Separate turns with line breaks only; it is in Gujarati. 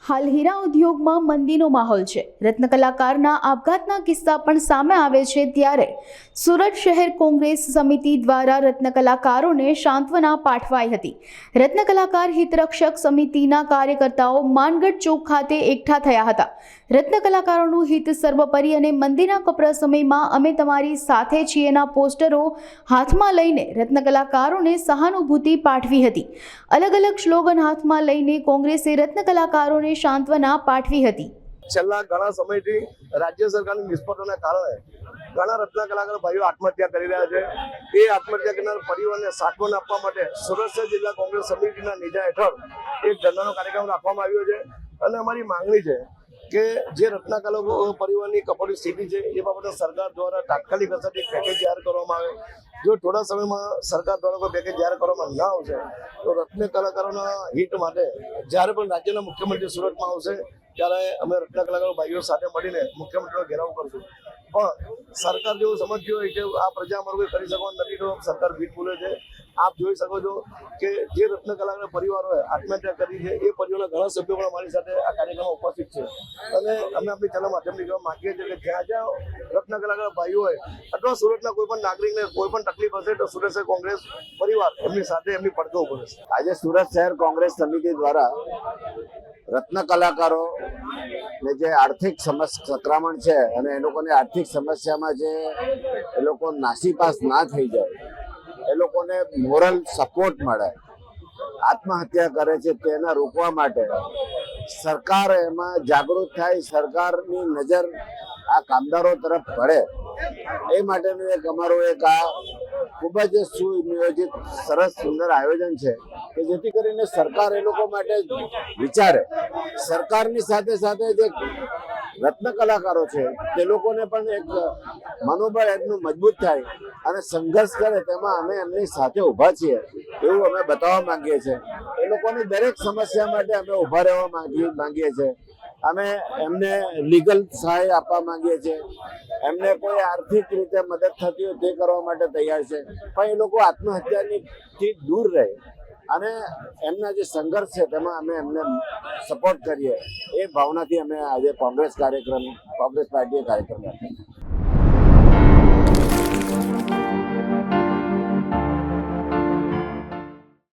હાલ હીરા ઉદ્યોગમાં મંદીનો માહોલ છે। રત્ન કલાકારના આપઘાતના કિસ્સા પણ સામે આવે છે ત્યારે સુરત શહેર કોંગ્રેસ સમિતિ દ્વારા રત્ન કલાકારોને સાંત્વના પાઠવાઈ હતી। રત્ન કલાકાર હિતરક્ષક સમિતિના કાર્યકર્તાઓ માનગઢ ચોક ખાતે એકઠા થયા હતા। રત્ન કલાકારોનું હિત સર્વોપરી અને મંદીના કપરા સમયમાં અમે તમારી સાથે છીએના પોસ્ટરો હાથમાં લઈને રત્ન કલાકારોને સહાનુભૂતિ પાઠવી હતી। અલગ અલગ સ્લોગન હાથમાં લઈને કોંગ્રેસે રત્ન કલાકારોને સાંત્વના પાઠવી હતી।
છેલ્લા ઘણા સમયથી રાજ્ય સરકારની નિષ્ફળતાના કારણે ઘણા રત્ન કલાકાર ભાઈઓ આત્મહત્યા કરી રહ્યા છે। એ આત્મહત્યા કરનાર પરિવારને સાંત્વના આપવા માટે સુરત જિલ્લા કોંગ્રેસ સમિતિના નેજા હેઠળ એક ધરણાનો કાર્યક્રમ રાખવામાં આવ્યો છે અને અમારી માંગણી છે કે જે રત્ન કલાકાર પરિવારની કપોળી સ્થિતિ છે એ બાબતે સરકાર દ્વારા તાત્કાલિક અસરથી પેકેજ જાહેર કરવામાં આવે। જો થોડા સમયમાં સરકાર દ્વારા કોઈ પેકેજ જાહેર કરવામાં ન આવશે તો રત્ન કલાકારોના હિત માટે જ્યારે પણ રાજ્યના મુખ્યમંત્રી સુરતમાં આવશે ત્યારે અમે રત્ન કલાકારો ભાઈઓ સાથે મળીને મુખ્યમંત્રીનો ઘેરાવ કરશું। પણ સરકાર જેવું સમજ્યું હોય કે આ પ્રજા અમારું કોઈ કરી શકવાનું નથી તો સરકાર ભીટ બોલે છે। આપ જોઈ શકો છો કે જે રત્ન કલાકાર પરિવારોએ આત્મહત્યા કરી છે એ પરિવારના ઘણા સભ્યો પણ અમારી સાથે આ કાર્યક્રમમાં ઉપસ્થિત છે અને અમે આપણી ચેનલ માધ્યમથી કહેવા માંગીએ છીએ કે જ્યાં જ્યાં રત્ન કલાકાર ભાઈઓ હોય અથવા સુરતના કોઈ પણ નાગરિકને કોઈ પણ તકલીફ હશે તો સુરત શહેર કોંગ્રેસ પરિવાર એમની સાથે એમની પડખે ઉભો રહેશે।
આજે સુરત શહેર કોંગ્રેસ સમિતિ દ્વારા રત્ન કલાકારો ને જે આર્થિક સંક્રમણ છે અને એ લોકોની આર્થિક સમસ્યામાં જે એ લોકો નાસીપાસ ના થઈ જાય, એ લોકોને મોરલ સપોર્ટ મળે, આત્મહત્યા કરે છે તેને રોકવા માટે સરકાર એમાં જાગૃત થાય, સરકારની નજર આ કામદારો તરફ પડે એ માટેનું એક અમારું એક આ ખૂબ જ સુનિયોજિત સરસ સુંદર આયોજન છે કે જેથી કરીને સરકાર એ લોકો માટે વિચારે। સરકારની સાથે સાથે જે રત્ન કલાકારો છે તે લોકોને પણ એક મનોબળ એમનું મજબૂત થાય અને સંઘર્ષ કરે તેમાં અમે એમની સાથે ઊભા છીએ એવું અમે બતાવવા માંગીએ છીએ। એ લોકોની દરેક સમસ્યા માટે અમે ઊભા રહેવા માંગીએ છીએ। અમે એમને લીગલ સહાય આપવા માંગીએ છીએ, એમને કોઈ આર્થિક રીતે મદદ થતી હોય તે કરવા માટે તૈયાર છે, પણ એ લોકો આત્મહત્યાથી દૂર રહે અને એમના જે સંઘર્ષ છે તેમાં અમે એમને સપોર્ટ કરીએ એ ભાવનાથી અમે આજે કોંગ્રેસ પાર્ટીએ કાર્યક્રમ રાખ્યો।